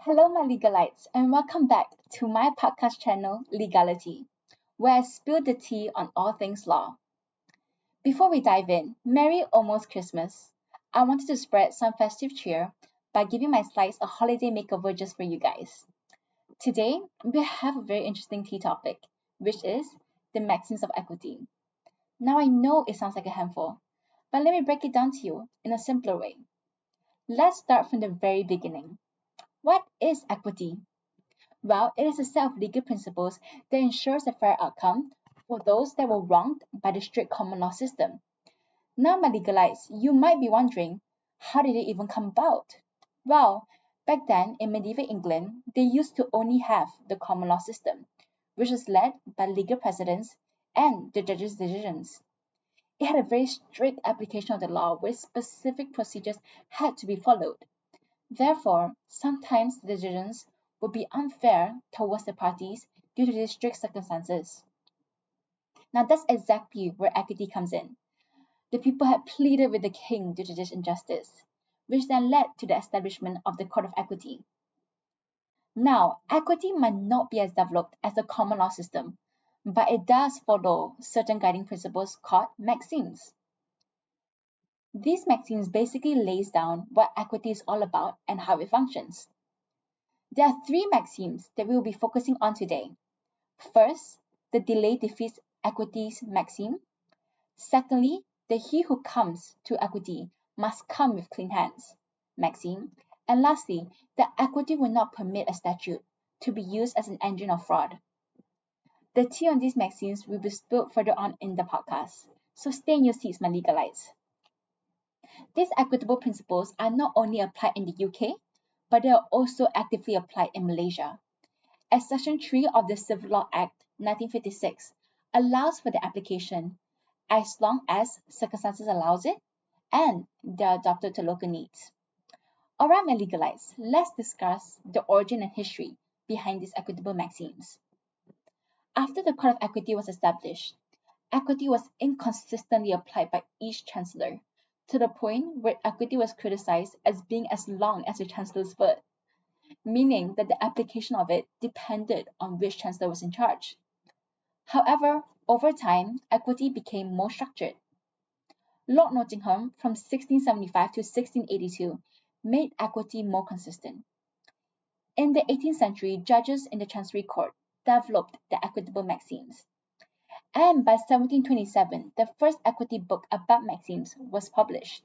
Hello, my legalites, and welcome back to my podcast channel, Legality, where I spill the tea on all things law. Before we dive in, Merry almost Christmas. I wanted to spread some festive cheer by giving my slides a holiday makeover just for you guys. Today, we have a very interesting tea topic, which is the maxims of equity. Now, I know it sounds like a handful, but let me break it down to you in a simpler way. Let's start from the very beginning. What is equity? Well, it is a set of legal principles that ensures a fair outcome for those that were wronged by the strict common law system. Now, my legalites, you might be wondering, how did it even come about? Well, back then in medieval England, they used to only have the common law system, which was led by legal precedents and the judges' decisions. It had a very strict application of the law where specific procedures had to be followed. Therefore, sometimes the decisions would be unfair towards the parties due to these strict circumstances. Now, that's exactly where equity comes in. The people had pleaded with the king due to this injustice, which then led to the establishment of the Court of Equity. Now, equity might not be as developed as the common law system, but it does follow certain guiding principles called maxims. These maxims basically lays down what equity is all about and how it functions. There are three maxims that we will be focusing on today. First, the delay defeats equity's maxim. Secondly, the he who comes to equity must come with clean hands maxim. And lastly, that equity will not permit a statute to be used as an engine of fraud. The tea on these maxims will be spilled further on in the podcast, so stay in your seats, my legalites. These equitable principles are not only applied in the UK, but they are also actively applied in Malaysia. As Section 3 of the Civil Law Act 1956 allows for the application as long as circumstances allows it and they are adapted to local needs. Alright, my legalites, let's discuss the origin and history behind these equitable maxims. After the Court of Equity was established, equity was inconsistently applied by each chancellor, to the point where equity was criticized as being as long as the chancellor's foot, meaning that the application of it depended on which chancellor was in charge. However, over time, equity became more structured. Lord Nottingham, from 1675 to 1682, made equity more consistent. In the 18th century, judges in the Chancery Court developed the equitable maxims. And by 1727, the first equity book about maxims was published.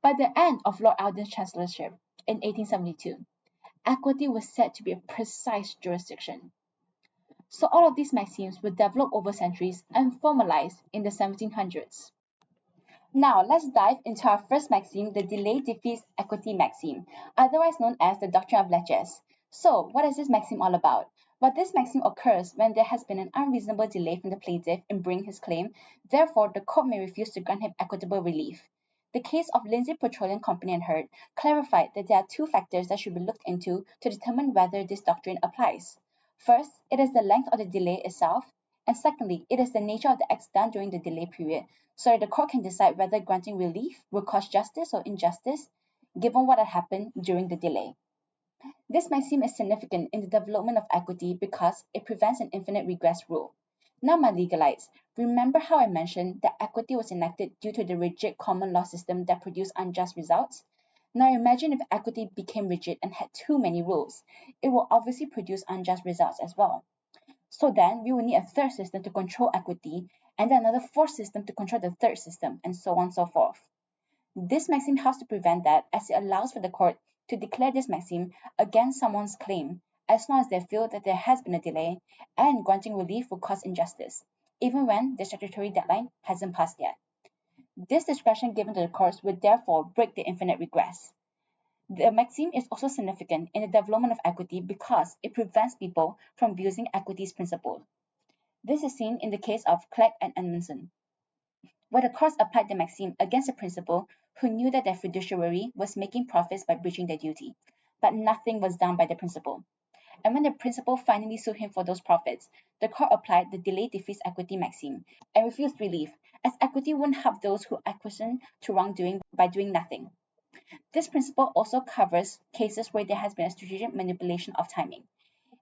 By the end of Lord Eldon's chancellorship in 1872, equity was said to be a precise jurisdiction. So all of these maxims were developed over centuries and formalized in the 1700s. Now let's dive into our first maxim, the delay defeats equity maxim, otherwise known as the doctrine of leches. So what is this maxim all about? Well, this maxim occurs when there has been an unreasonable delay from the plaintiff in bringing his claim, therefore the court may refuse to grant him equitable relief. The case of Lindsay Petroleum Company and Hurt clarified that there are two factors that should be looked into to determine whether this doctrine applies. First, it is the length of the delay itself, and secondly, it is the nature of the acts done during the delay period, so that the court can decide whether granting relief will cause justice or injustice, given what had happened during the delay. This maxim is significant in the development of equity because it prevents an infinite regress rule. Now, my legalites, remember how I mentioned that equity was enacted due to the rigid common law system that produced unjust results? Now imagine if equity became rigid and had too many rules. It will obviously produce unjust results as well. So then we will need a third system to control equity and then another fourth system to control the third system, and so on and so forth. This maxim helps to prevent that, as it allows for the court to declare this maxim against someone's claim as long as they feel that there has been a delay and granting relief will cause injustice, even when the statutory deadline hasn't passed yet. This discretion given to the courts would therefore break the infinite regress. The maxim is also significant in the development of equity because it prevents people from abusing equity's principle. This is seen in the case of Clegg and Edmondson, where the courts applied the maxim against a principal who knew that their fiduciary was making profits by breaching their duty, but nothing was done by the principal. And when the principal finally sued him for those profits, the court applied the delay defeats equity maxim and refused relief, as equity wouldn't help those who acquiesced to wrongdoing by doing nothing. This principle also covers cases where there has been a strategic manipulation of timing.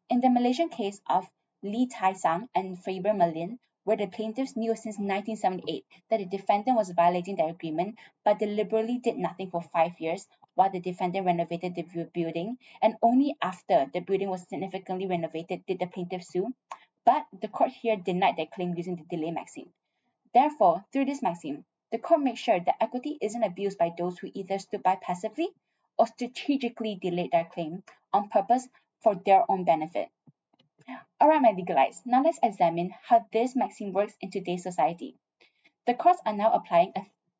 In the Malaysian case of Lee Tai Sang and Faber Merlin, where the plaintiffs knew since 1978 that the defendant was violating their agreement but deliberately did nothing for 5 years while the defendant renovated the building, and only after the building was significantly renovated did the plaintiff sue, but the court here denied their claim using the delay maxim. Therefore, through this maxim, the court makes sure that equity isn't abused by those who either stood by passively or strategically delayed their claim on purpose for their own benefit. Alright, my legalites, now let's examine how this maxim works in today's society. The courts are now applying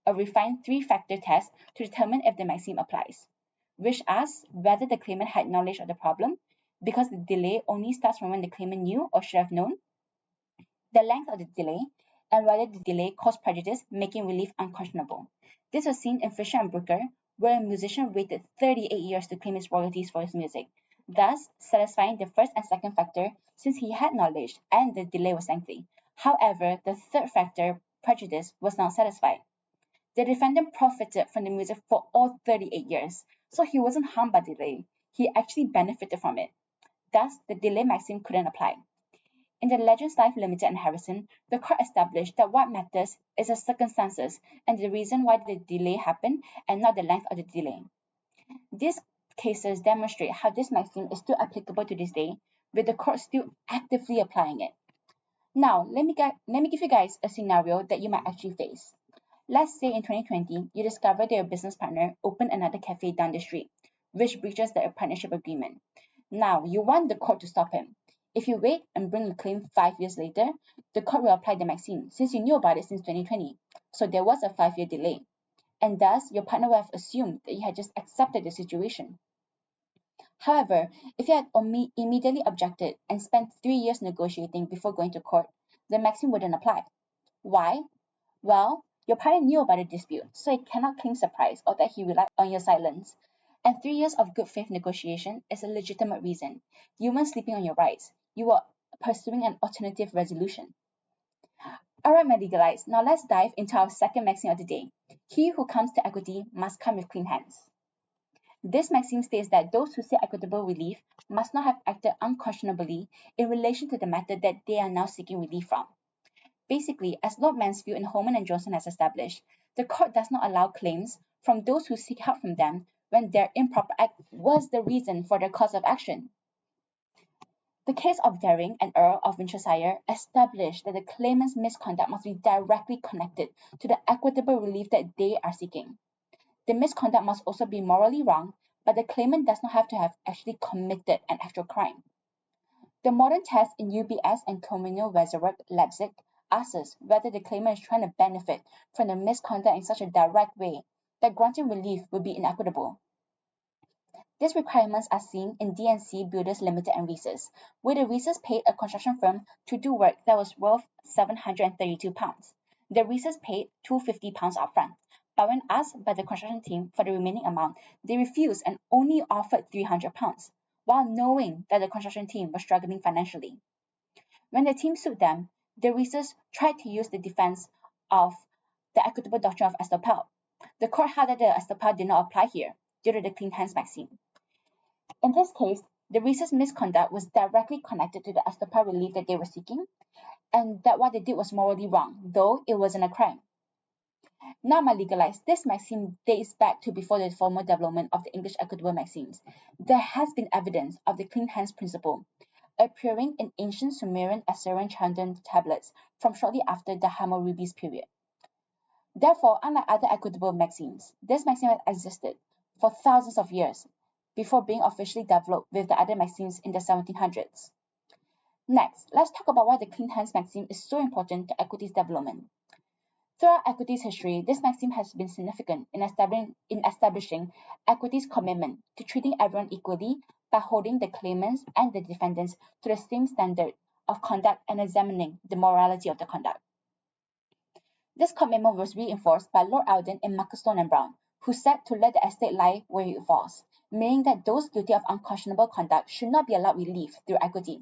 a refined three-factor test to determine if the maxim applies, which asks whether the claimant had knowledge of the problem, because the delay only starts from when the claimant knew or should have known, the length of the delay, and whether the delay caused prejudice, making relief unconscionable. This was seen in Fisher and Brooker, where a musician waited 38 years to claim his royalties for his music, thus satisfying the first and second factor since he had knowledge and the delay was lengthy. However, the third factor, prejudice, was not satisfied. The defendant profited from the music for all 38 years, so he wasn't harmed by delay. He actually benefited from it. Thus, the delay maxim couldn't apply. In the Legends Life Limited and Harrison, the court established that what matters is the circumstances and the reason why the delay happened and not the length of the delay. These cases demonstrate how this maxim is still applicable to this day, with the court still actively applying it. Now, let me give you guys a scenario that you might actually face. Let's say in 2020, you discover that your business partner opened another cafe down the street, which breaches the partnership agreement. Now, you want the court to stop him. If you wait and bring the claim 5 years later, the court will apply the maxim since you knew about it since 2020. So there was a 5-year delay. And thus, your partner will have assumed that you had just accepted the situation. However, if you had immediately objected and spent 3 years negotiating before going to court, the maxim wouldn't apply. Why? Well, your partner knew about the dispute, so he cannot claim surprise or that he relied on your silence. And 3 years of good faith negotiation is a legitimate reason. You weren't sleeping on your rights. You were pursuing an alternative resolution. Alright, my legalites, now let's dive into our second maxim of the day. He who comes to equity must come with clean hands. This maxim states that those who seek equitable relief must not have acted unconscionably in relation to the matter that they are now seeking relief from. Basically, as Lord Mansfield and Holman and Johnson has established, the court does not allow claims from those who seek help from them when their improper act was the reason for their cause of action. The case of Daring and Earl of Winchester established that the claimant's misconduct must be directly connected to the equitable relief that they are seeking. The misconduct must also be morally wrong, but the claimant does not have to have actually committed an actual crime. The modern test in UBS and Communal Reservoir Leipzig asks us whether the claimant is trying to benefit from the misconduct in such a direct way that granting relief would be inequitable. These requirements are seen in D&C Builders Limited and Reeses, where the Reeses paid a construction firm to do work that was worth £732. The Reeses paid £250 upfront, but when asked by the construction team for the remaining amount, they refused and only offered £300, while knowing that the construction team was struggling financially. When the team sued them, the Reeses tried to use the defense of the equitable doctrine of estoppel. The court held that the estoppel did not apply here due to the clean hands maxim. In this case, the Reeses' misconduct was directly connected to the estoppel relief that they were seeking, and that what they did was morally wrong, though it wasn't a crime. Now, my legalites, this maxim dates back to before the formal development of the English equitable maxims. There has been evidence of the clean hands principle, appearing in ancient Sumerian Assyrian Chaldean tablets from shortly after the Hammurabi's period. Therefore, unlike other equitable maxims, this maxim has existed for thousands of years before being officially developed with the other maxims in the 1700s. Next, let's talk about why the clean hands maxim is so important to equity's development. Throughout equity's history, this maxim has been significant in establishing equity's commitment to treating everyone equally by holding the claimants and the defendants to the same standard of conduct and examining the morality of the conduct. This commitment was reinforced by Lord Eldon in Macclestone and Brown, who said to let the estate lie where it falls, meaning that those guilty of unconscionable conduct should not be allowed relief through equity,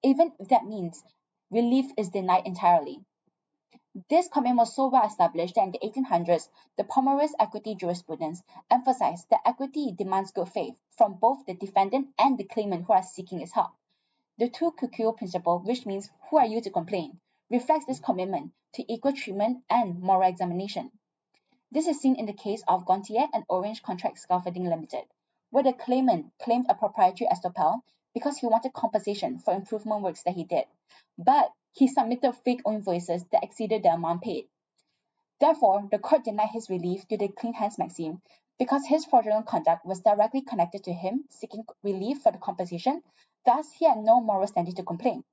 even if that means relief is denied entirely. This commitment was so well established that in the 1800s, the Pomeranian equity jurisprudence emphasized that equity demands good faith from both the defendant and the claimant who are seeking its help. The tu quoque principle, which means who are you to complain, reflects this commitment to equal treatment and moral examination. This is seen in the case of Gontier and Orange Contract Scaffolding Limited, where the claimant claimed a proprietary estoppel because he wanted compensation for improvement works that he did, but he submitted fake invoices that exceeded the amount paid. Therefore, the court denied his relief to the clean hands maxim because his fraudulent conduct was directly connected to him seeking relief for the compensation, thus he had no moral standing to complain.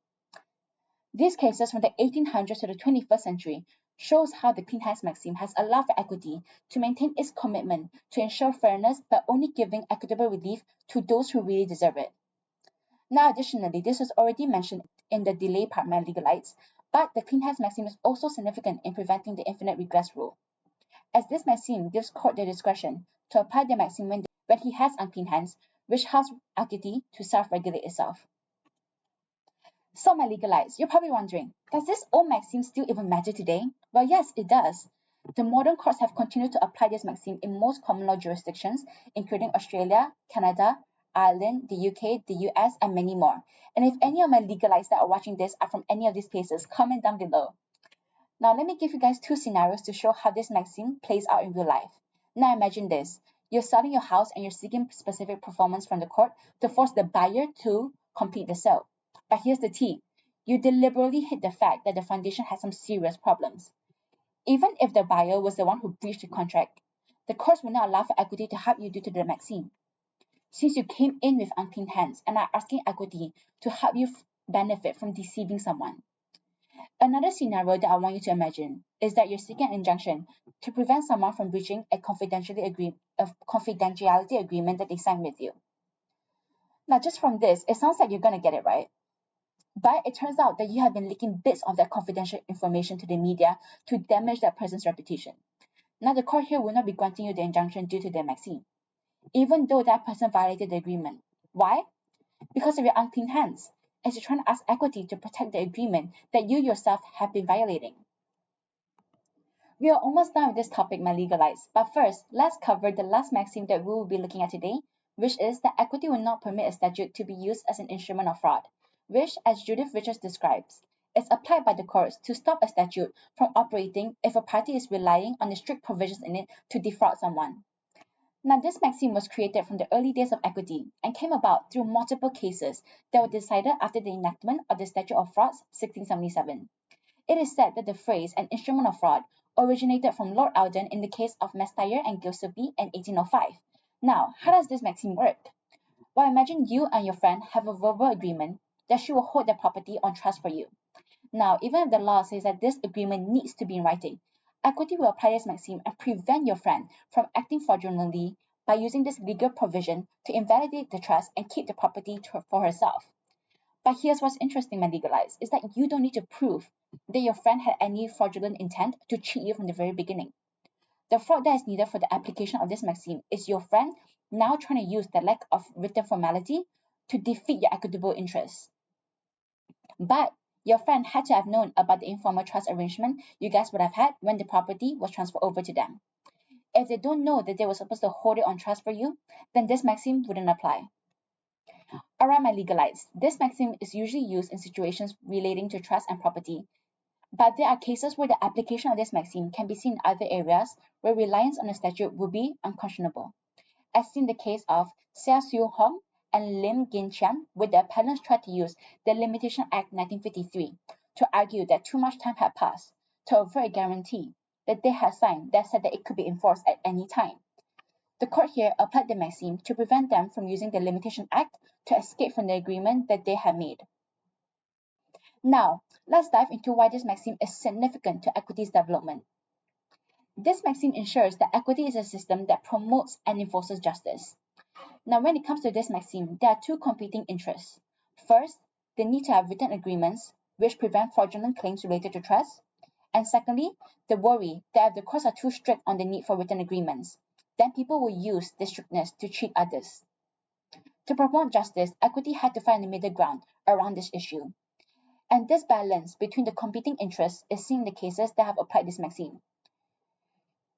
These cases from the 1800s to the 21st century shows how the clean hands maxim has allowed for equity to maintain its commitment to ensure fairness by only giving equitable relief to those who really deserve it. Now, additionally, this was already mentioned in the delay part by legal rights, but the clean hands maxim is also significant in preventing the infinite regress rule, as this maxim gives court the discretion to apply the maxim when he has unclean hands, which helps equity to self-regulate itself. So my legal rights, you're probably wondering, does this old maxim still even matter today? Well, yes, it does. The modern courts have continued to apply this maxim in most common law jurisdictions, including Australia, Canada, Ireland, the UK, the US, and many more. And if any of my legal rights that are watching this are from any of these places, comment down below. Now let me give you guys two scenarios to show how this maxim plays out in real life. Now imagine this. You're selling your house and you're seeking specific performance from the court to force the buyer to complete the sale. But here's the tea. You deliberately hid the fact that the foundation has some serious problems. Even if the buyer was the one who breached the contract, the courts will not allow for equity to help you due to the maxim. Since you came in with unclean hands and are asking equity to help you benefit from deceiving someone. Another scenario that I want you to imagine is that you're seeking an injunction to prevent someone from breaching a confidentiality agreement that they signed with you. Now, just from this, it sounds like you're going to get it right. But it turns out that you have been leaking bits of that confidential information to the media to damage that person's reputation. Now, the court here will not be granting you the injunction due to the maxim, even though that person violated the agreement. Why? Because of your unclean hands, as you're trying to ask equity to protect the agreement that you yourself have been violating. We are almost done with this topic, my legal rights, but first, let's cover the last maxim that we will be looking at today, which is that equity will not permit a statute to be used as an instrument of fraud, which, as Judith Richards describes, is applied by the courts to stop a statute from operating if a party is relying on the strict provisions in it to defraud someone. Now, this maxim was created from the early days of equity and came about through multiple cases that were decided after the enactment of the Statute of Frauds, 1677. It is said that the phrase "an instrument of fraud" originated from Lord Eldon in the case of Mestier and Gillespie in 1805. Now, how does this maxim work? Well, imagine you and your friend have a verbal agreement that she will hold the property on trust for you. Now, even if the law says that this agreement needs to be in writing, equity will apply this maxim and prevent your friend from acting fraudulently by using this legal provision to invalidate the trust and keep the property for herself. But here's what's interesting, my legal rights, is that you don't need to prove that your friend had any fraudulent intent to cheat you from the very beginning. The fraud that is needed for the application of this maxim is your friend now trying to use the lack of written formality to defeat your equitable interests. But your friend had to have known about the informal trust arrangement you guys would have had when the property was transferred over to them. If they don't know that they were supposed to hold it on trust for you, then this maxim wouldn't apply. Alright, my legal rights, this maxim is usually used in situations relating to trust and property, but there are cases where the application of this maxim can be seen in other areas where reliance on the statute would be unconscionable, as in the case of Seah Siew Hong and Lim Gin Chian, where the appellants tried to use the Limitation Act 1953 to argue that too much time had passed to avoid a guarantee that they had signed that said that it could be enforced at any time. The court here applied the maxim to prevent them from using the Limitation Act to escape from the agreement that they had made. Now, let's dive into why this maxim is significant to equity's development. This maxim ensures that equity is a system that promotes and enforces justice. Now, when it comes to this maxim, there are two competing interests. First, the need to have written agreements which prevent fraudulent claims related to trust. And secondly, the worry that if the courts are too strict on the need for written agreements, then people will use this strictness to cheat others. To promote justice, equity had to find a middle ground around this issue. And this balance between the competing interests is seen in the cases that have applied this maxim.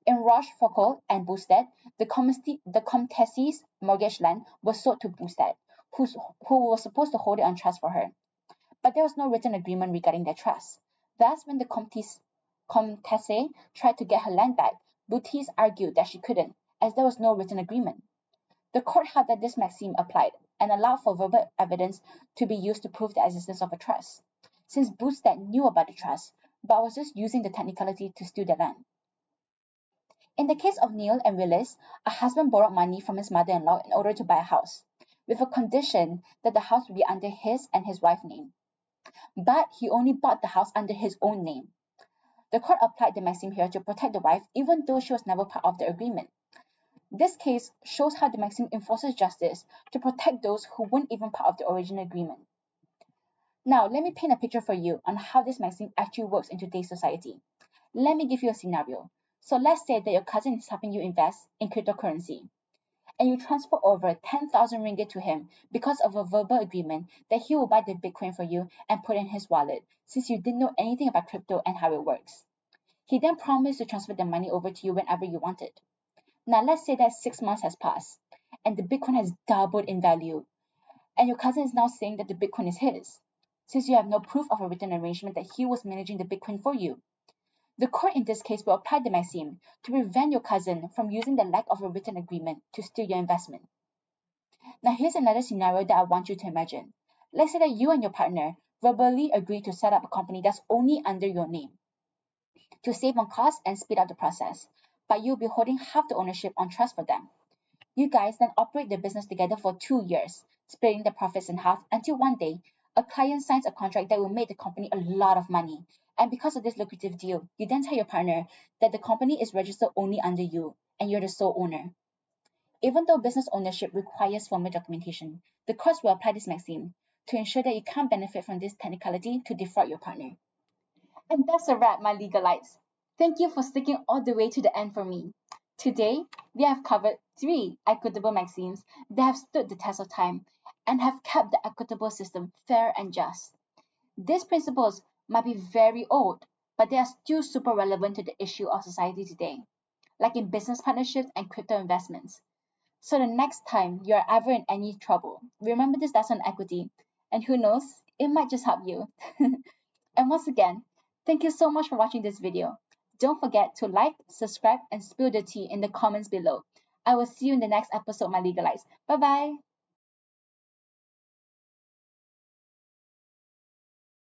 In Rochefoucauld and Boustet, the Comtesse's mortgage land was sold to Boustet, who was supposed to hold it on trust for her. But there was no written agreement regarding their trust. Thus, when the Comtesse tried to get her land back, Boutisse argued that she couldn't, as there was no written agreement. The court held that this maxim applied and allowed for verbal evidence to be used to prove the existence of a trust, since Boustet knew about the trust, but was just using the technicality to steal the land. In the case of Neil and Willis, a husband borrowed money from his mother-in-law in order to buy a house, with a condition that the house would be under his and his wife's name. But he only bought the house under his own name. The court applied the maxim here to protect the wife, even though she was never part of the agreement. This case shows how the maxim enforces justice to protect those who weren't even part of the original agreement. Now, let me paint a picture for you on how this maxim actually works in today's society. Let me give you a scenario. So let's say that your cousin is helping you invest in cryptocurrency, and you transfer over 10,000 ringgit to him because of a verbal agreement that he will buy the Bitcoin for you and put in his wallet, since you didn't know anything about crypto and how it works. He then promised to transfer the money over to you whenever you want it. Now let's say that 6 months has passed and the Bitcoin has doubled in value, and your cousin is now saying that the Bitcoin is his, since you have no proof of a written arrangement that he was managing the Bitcoin for you. The court in this case will apply the maxim to prevent your cousin from using the lack of a written agreement to steal your investment. Now here's another scenario that I want you to imagine. Let's say that you and your partner verbally agree to set up a company that's only under your name to save on costs and speed up the process, but you'll be holding half the ownership on trust for them. You guys then operate the business together for 2 years, splitting the profits in half until one day, a client signs a contract that will make the company a lot of money. And because of this lucrative deal, you then tell your partner that the company is registered only under you and you're the sole owner. Even though business ownership requires formal documentation, the courts will apply this maxim to ensure that you can't benefit from this technicality to defraud your partner. And that's a wrap, my legalites. Thank you for sticking all the way to the end for me. Today, we have covered 3 equitable maxims that have stood the test of time and have kept the equitable system fair and just. These principles might be very old, but they are still super relevant to the issue of society today, like in business partnerships and crypto investments. So the next time you're ever in any trouble, remember this lesson on equity, and who knows, it might just help you. And once again, thank you so much for watching this video. Don't forget to like, subscribe, and spill the tea in the comments below. I will see you in the next episode, my legalites. Bye bye.